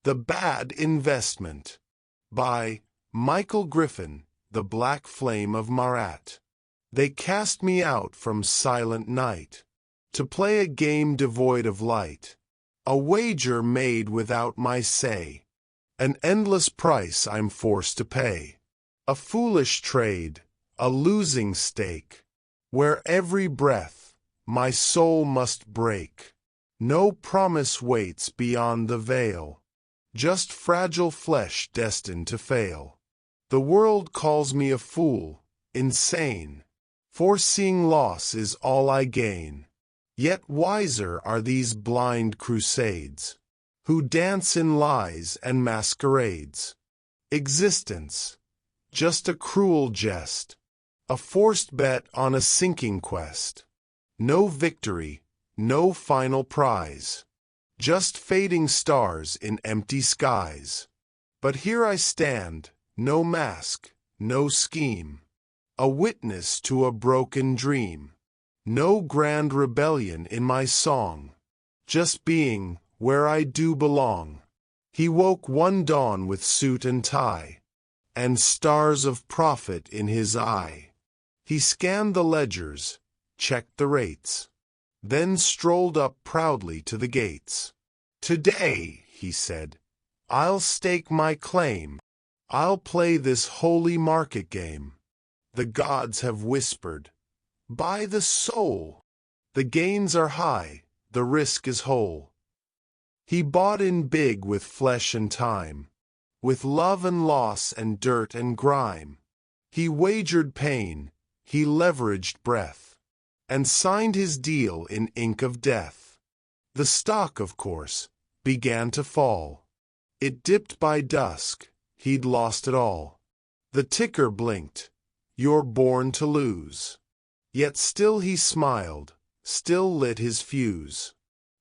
The Bad Investment by Michael Griffin, The Black Flame of Marat. They cast me out from silent night to play a game devoid of light, a wager made without my say, an endless price I'm forced to pay, a foolish trade, a losing stake, where every breath my soul must break. No promise waits beyond the veil, just fragile flesh destined to fail. The world calls me a fool, insane, foreseeing loss is all I gain. Yet wiser are these blind crusades, who dance in lies and masquerades. Existence, just a cruel jest, a forced bet on a sinking quest. No victory, no final prize, just fading stars in empty skies. But here I stand, no mask, no scheme, a witness to a broken dream. No grand rebellion in my song, just being where I do belong. He woke one dawn with suit and tie, and stars of profit in his eye. He scanned the ledgers, checked the rates, then strolled up proudly to the gates. Today, he said, I'll stake my claim. I'll play this holy market game. The gods have whispered, buy the soul. The gains are high, the risk is whole. He bought in big with flesh and time, with love and loss and dirt and grime. He wagered pain, he leveraged breath, and signed his deal in ink of death. The stock, of course, began to fall. It dipped by dusk, he'd lost it all. The ticker blinked, you're born to lose. Yet still he smiled, still lit his fuse.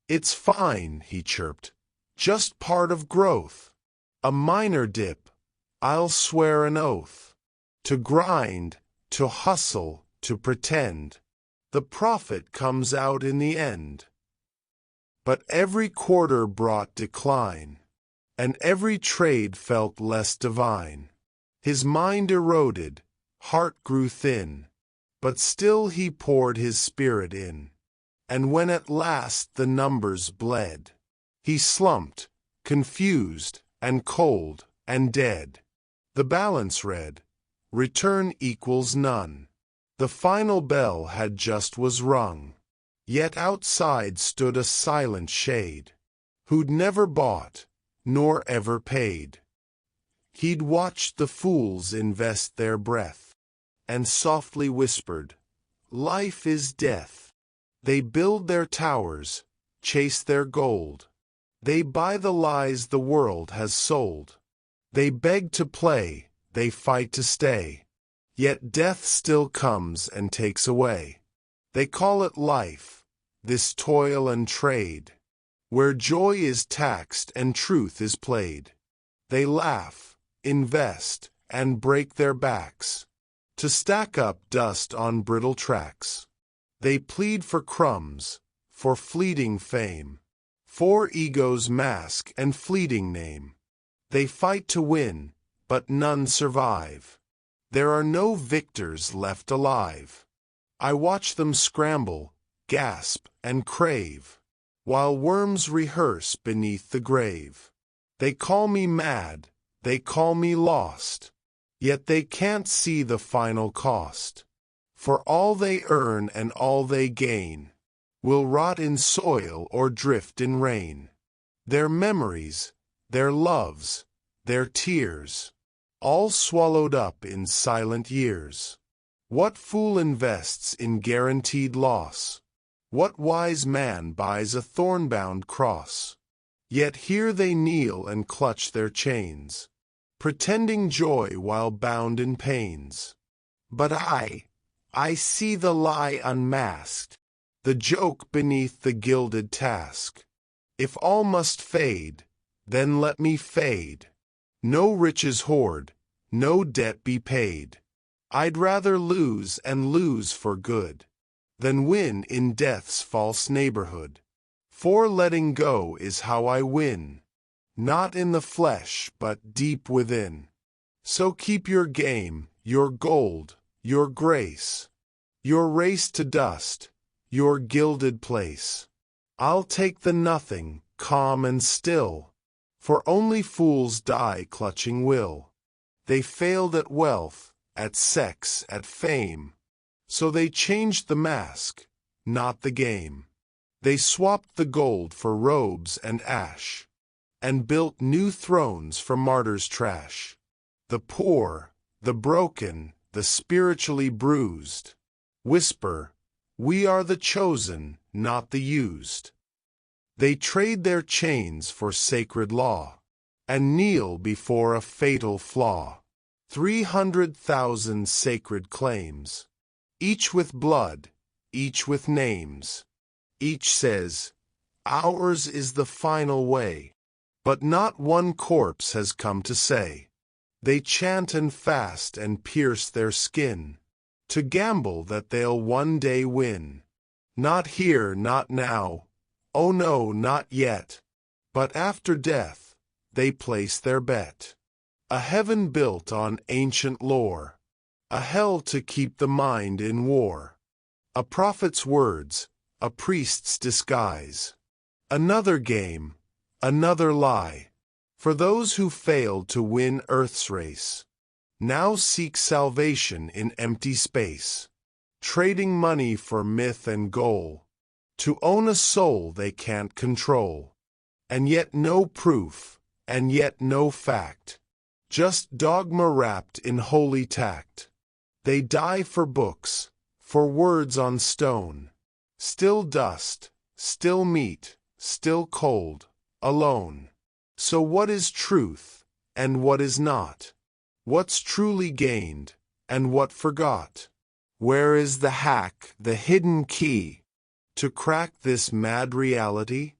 It's fine, he chirped, just part of growth. A minor dip, I'll swear an oath. To grind, to hustle, to pretend, the profit comes out in the end. But every quarter brought decline, and every trade felt less divine. His mind eroded, heart grew thin, but still he poured his spirit in. And when at last the numbers bled, he slumped, confused and cold and dead. The balance read, return equals none. The final bell had just was rung. Yet outside stood a silent shade, who'd never bought, nor ever paid. He'd watched the fools invest their breath, and softly whispered, life is death. They build their towers, chase their gold. They buy the lies the world has sold. They beg to play, they fight to stay. Yet death still comes and takes away. They call it life, this toil and trade, where joy is taxed and truth is played. They laugh, invest, and break their backs to stack up dust on brittle tracks. They plead for crumbs, for fleeting fame, for ego's mask and fleeting name. They fight to win, but none survive. There are no victors left alive. I watch them scramble, gasp, and crave, while worms rehearse beneath the grave. They call me mad, they call me lost, yet they can't see the final cost. For all they earn and all they gain will rot in soil or drift in rain. Their memories, their loves, their tears, all swallowed up in silent years. What fool invests in guaranteed loss? What wise man buys a thorn-bound cross? Yet here they kneel and clutch their chains, pretending joy while bound in pains. But I see the lie unmasked, the joke beneath the gilded task. If all must fade, then let me fade. No riches hoard, no debt be paid. I'd rather lose and lose for good, than win in death's false neighborhood. For letting go is how I win, not in the flesh but deep within. So keep your game, your gold, your grace, your race to dust, your gilded place. I'll take the nothing, calm and still, for only fools die clutching will. They failed at wealth, at sex, at fame, so they changed the mask, not the game. They swapped the gold for robes and ash, and built new thrones for martyrs' trash. The poor, the broken, the spiritually bruised, whisper, "We are the chosen, not the used." They trade their chains for sacred law, and kneel before a fatal flaw. 300,000 sacred claims, each with blood, each with names. Each says, "Ours is the final way," but not one corpse has come to say. They chant and fast and pierce their skin, to gamble that they'll one day win. Not here, not now, oh no, not yet, but after death, they place their bet. A heaven built on ancient lore, a hell to keep the mind in war. A prophet's words, a priest's disguise. Another game, another lie, for those who failed to win earth's race. Now seek salvation in empty space, trading money for myth and goal, to own a soul they can't control. And yet no proof, and yet no fact, just dogma wrapped in holy tact. They die for books, for words on stone, still dust, still meat, still cold, alone. So what is truth, and what is not? What's truly gained, and what forgot? Where is the hack, the hidden key, to crack this mad reality?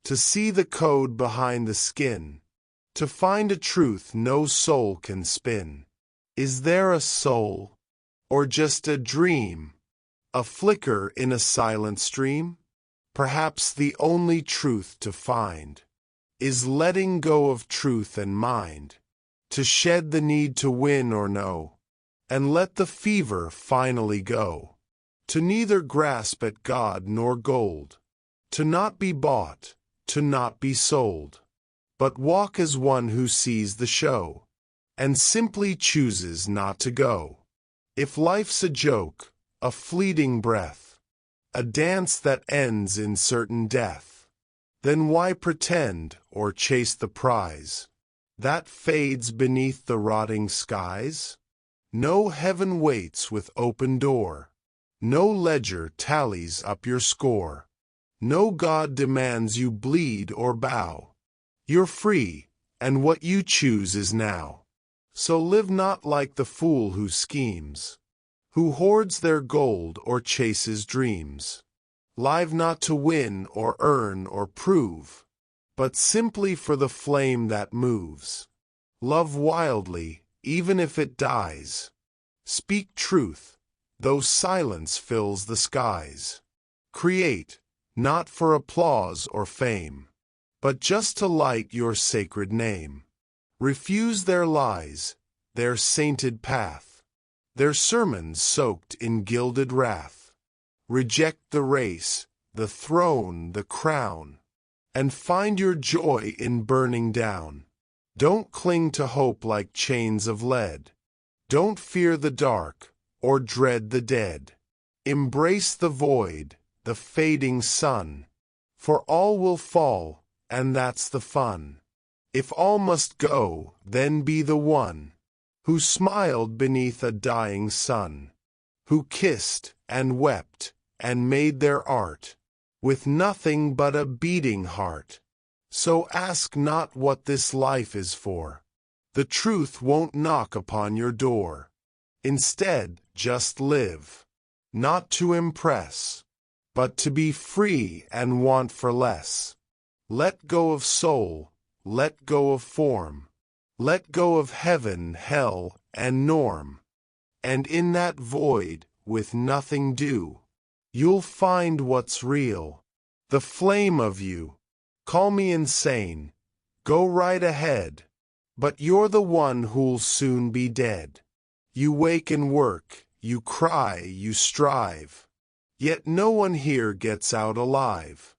To see the code behind the skin, to find a truth no soul can spin. Is there a soul, or just a dream, a flicker in a silent stream? Perhaps the only truth to find is letting go of truth and mind, to shed the need to win or know, and let the fever finally go. To neither grasp at God nor gold, to not be bought, to not be sold, but walk as one who sees the show, and simply chooses not to go. If life's a joke, a fleeting breath, a dance that ends in certain death, then why pretend or chase the prize that fades beneath the rotting skies? No heaven waits with open door, no ledger tallies up your score, no God demands you bleed or bow. You're free, and what you choose is now. So live not like the fool who schemes, who hoards their gold or chases dreams. Live not to win or earn or prove, but simply for the flame that moves. Love wildly, even if it dies. Speak truth, though silence fills the skies. Create, not for applause or fame, but just to light your sacred name. Refuse their lies, their sainted path, their sermons soaked in gilded wrath. Reject the race, the throne, the crown, and find your joy in burning down. Don't cling to hope like chains of lead. Don't fear the dark, or dread the dead. Embrace the void, the fading sun, for all will fall, and that's the fun. If all must go, then be the one who smiled beneath a dying sun, who kissed and wept and made their art with nothing but a beating heart. So ask not what this life is for. The truth won't knock upon your door. Instead, just live, not to impress, but to be free and want for less. Let go of soul, let go of form, let go of heaven, hell, and norm. And in that void, with nothing due, you'll find what's real, the flame of you. Call me insane, Go right ahead. But you're the one who'll soon be dead. You wake and work, you cry, you strive. Yet no one here gets out alive.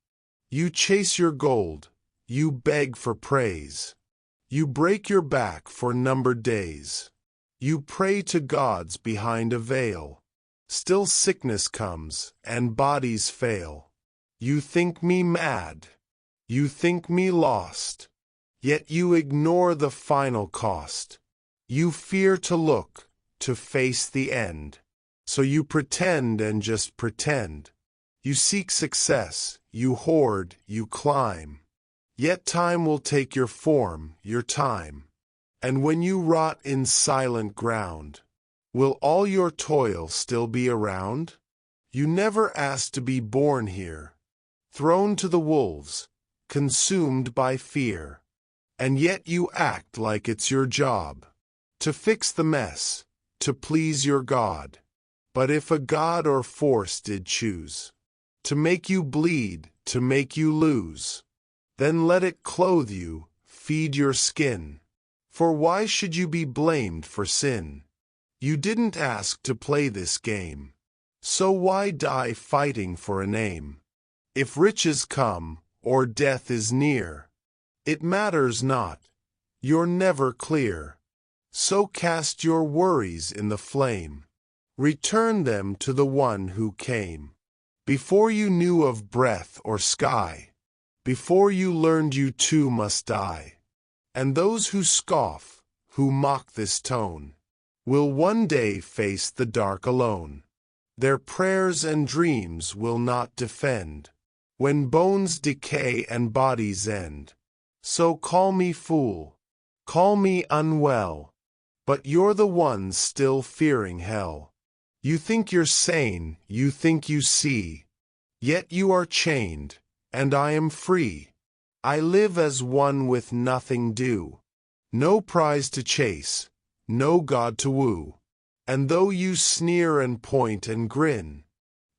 You chase your gold, you beg for praise. You break your back for numbered days. You pray to gods behind a veil. Still sickness comes, and bodies fail. You think me mad. You think me lost. Yet you ignore the final cost. You fear to look, to face the end. So you pretend and just pretend. You seek success, you hoard, you climb. Yet time will take your form, your time. And when you rot in silent ground, will all your toil still be around? You never asked to be born here. Thrown to the wolves, consumed by fear. And yet you act like it's your job to fix the mess, to please your God. But if a God or force did choose to make you bleed, to make you lose, then let it clothe you, feed your skin. For why should you be blamed for sin? You didn't ask to play this game. So why die fighting for a name? If riches come, or death is near, it matters not, you're never clear. So cast your worries in the flame. Return them to the one who came. Before you knew of breath or sky, before you learned you too must die. And those who scoff, who mock this tone, will one day face the dark alone. Their prayers and dreams will not defend, when bones decay and bodies end. So call me fool, call me unwell, but you're the one still fearing hell. You think you're sane, you think you see, yet you are chained, and I am free. I live as one with nothing due, no prize to chase, no God to woo. And though you sneer and point and grin,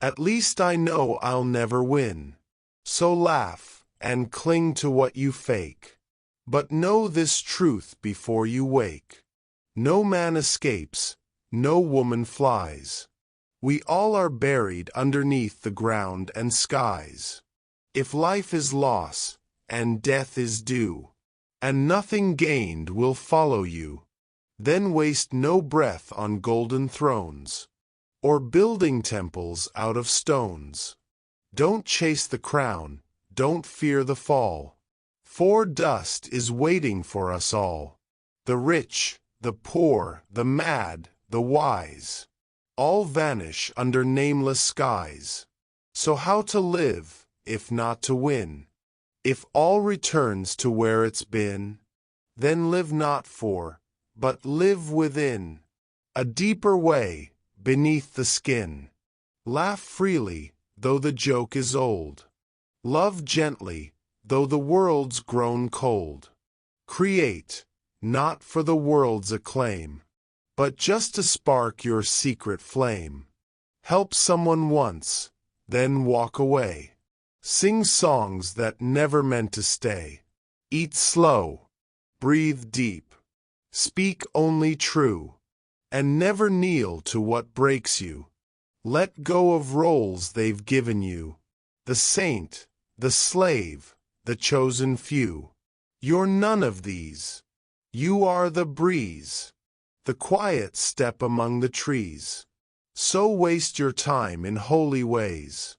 at least I know I'll never win. So laugh, and cling to what you fake. But know this truth before you wake. No man escapes, no woman flies. We all are buried underneath the ground and skies. If life is loss, and death is due, and nothing gained will follow you, then waste no breath on golden thrones, or building temples out of stones. Don't chase the crown, don't fear the fall, for dust is waiting for us all. The rich, the poor, the mad, the wise, all vanish under nameless skies. So how to live, if not to win? If all returns to where it's been, then live not for, but live within, a deeper way, beneath the skin. Laugh freely, though the joke is old. Love gently, though the world's grown cold. Create, not for the world's acclaim, but just to spark your secret flame. Help someone once, then walk away. Sing songs that never meant to stay. Eat slow, breathe deep, speak only true, and never kneel to what breaks you. Let go of roles they've given you, the saint, the slave, the chosen few. You're none of these. You are the breeze, the quiet step among the trees. So waste your time in holy ways,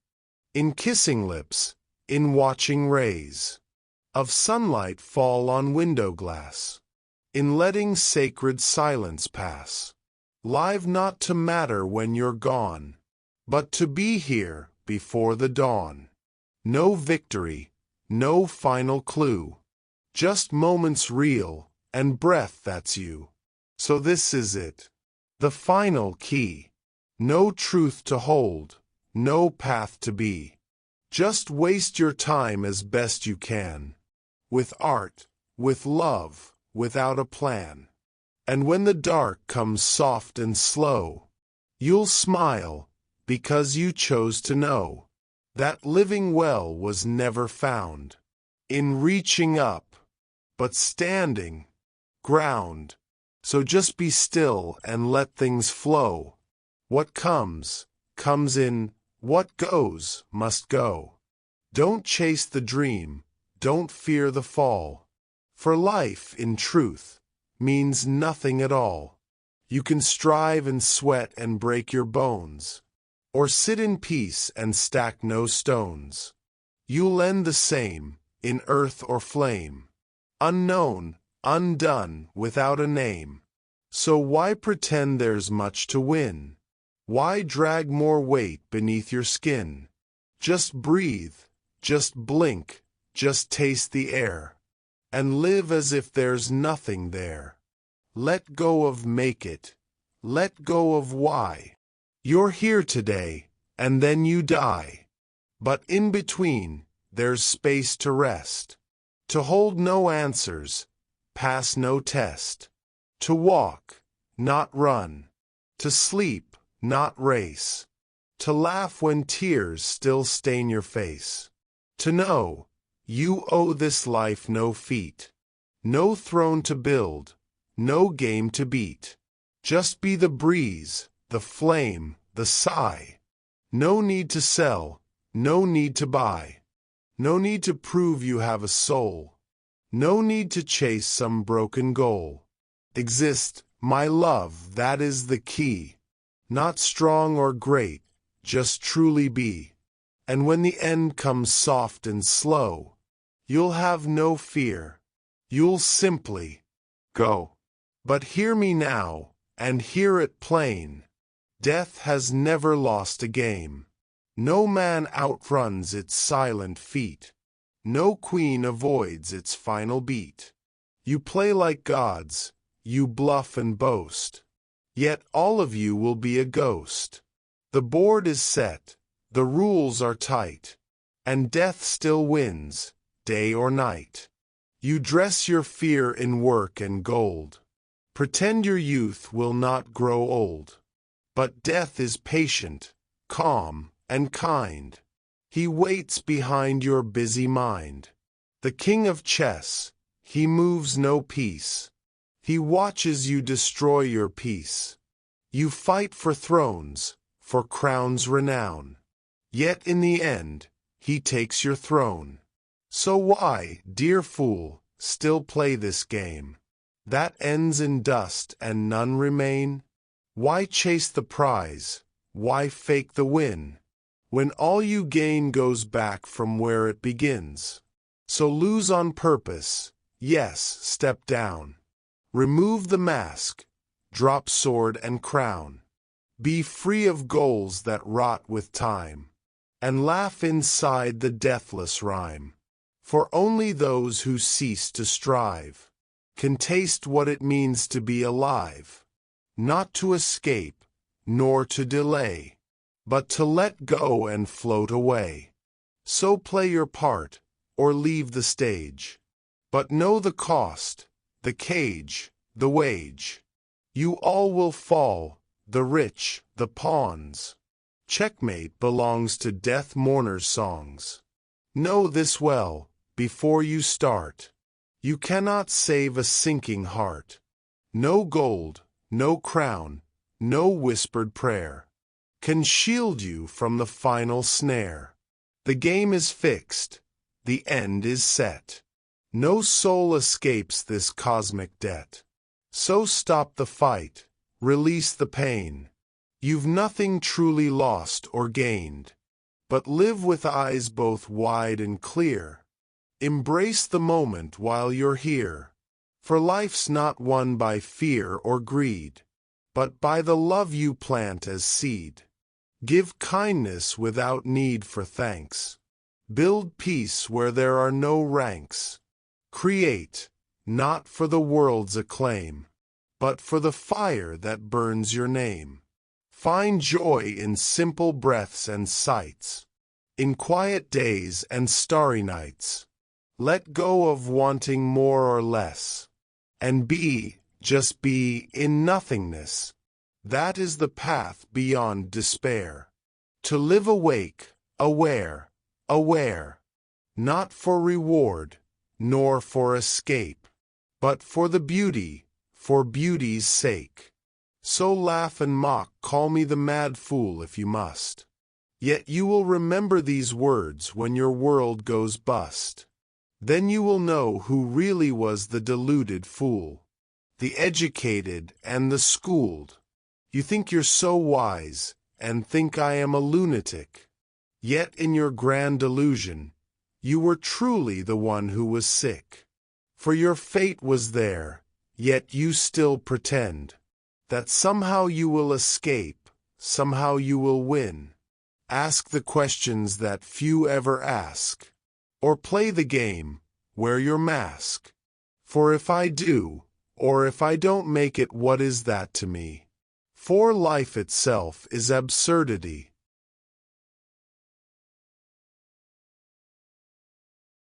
in kissing lips, in watching rays of sunlight fall on window glass, in letting sacred silence pass. Live not to matter when you're gone, but to be here before the dawn. No victory, no final clue, just moments real, and breath that's you. So this is it, the final key. No truth to hold, no path to be. Just waste your time as best you can, with art, with love, without a plan. And when the dark comes soft and slow, you'll smile, because you chose to know that living well was never found in reaching up, but standing, ground. So just be still and let things flow. What comes, comes in, what goes, must go. Don't chase the dream, don't fear the fall. For life, in truth, means nothing at all. You can strive and sweat and break your bones, or sit in peace and stack no stones. You'll end the same, in earth or flame, unknown, undone, without a name. So why pretend there's much to win? Why drag more weight beneath your skin? Just breathe, just blink, just taste the air, and live as if there's nothing there. Let go of make it, let go of why. You're here today, and then you die. But in between, there's space to rest, to hold no answers, pass no test, to walk, not run, to sleep, not race, to laugh when tears still stain your face, to know you owe this life no feat, no throne to build, no game to beat. Just be the breeze, the flame, the sigh. No need to sell, no need to buy. No need to prove you have a soul. No need to chase some broken goal. Exist, my love, that is the key. Not strong or great, just truly be. And when the end comes soft and slow, you'll have no fear. You'll simply go. But hear me now, and hear it plain. Death has never lost a game. No man outruns its silent feet. No queen avoids its final beat. You play like gods, you bluff and boast. Yet all of you will be a ghost. The board is set, the rules are tight, and death still wins, day or night. You dress your fear in work and gold. Pretend your youth will not grow old. But death is patient, calm, and kind. He waits behind your busy mind. The king of chess, he moves no piece. He watches you destroy your peace. You fight for thrones, for crowns renown. Yet in the end, he takes your throne. So why, dear fool, still play this game? That ends in dust and none remain? Why chase the prize? Why fake the win? When all you gain goes back from where it begins. So lose on purpose, yes, step down. Remove the mask, drop sword and crown. Be free of goals that rot with time, and laugh inside the deathless rhyme. For only those who cease to strive can taste what it means to be alive. Not to escape, nor to delay, but to let go and float away. So play your part, or leave the stage. But know the cost, the cage, the wage. You all will fall, the rich, the pawns. Checkmate belongs to death mourners' songs. Know this well, before you start. You cannot save a sinking heart. No gold, no crown, no whispered prayer can shield you from the final snare. The game is fixed, the end is set. No soul escapes this cosmic debt. So stop the fight, release the pain. You've nothing truly lost or gained, but live with eyes both wide and clear. Embrace the moment while you're here, for life's not won by fear or greed, but by the love you plant as seed. Give kindness without need for thanks. Build peace where there are no ranks. Create, not for the world's acclaim, but for the fire that burns your name. Find joy in simple breaths and sights, in quiet days and starry nights. Let go of wanting more or less, and be, just be, in nothingness. That is the path beyond despair. To live awake, aware, aware, not for reward, nor for escape, but for the beauty, for beauty's sake. So laugh and mock, call me the mad fool if you must. Yet you will remember these words when your world goes bust. Then you will know who really was the deluded fool, the educated and the schooled. You think you're so wise, and think I am a lunatic. Yet in your grand delusion, you were truly the one who was sick. For your fate was there, yet you still pretend that somehow you will escape, somehow you will win. Ask the questions that few ever ask, or play the game, wear your mask. For if I do, or if I don't make it, what is that to me? For life itself is absurdity.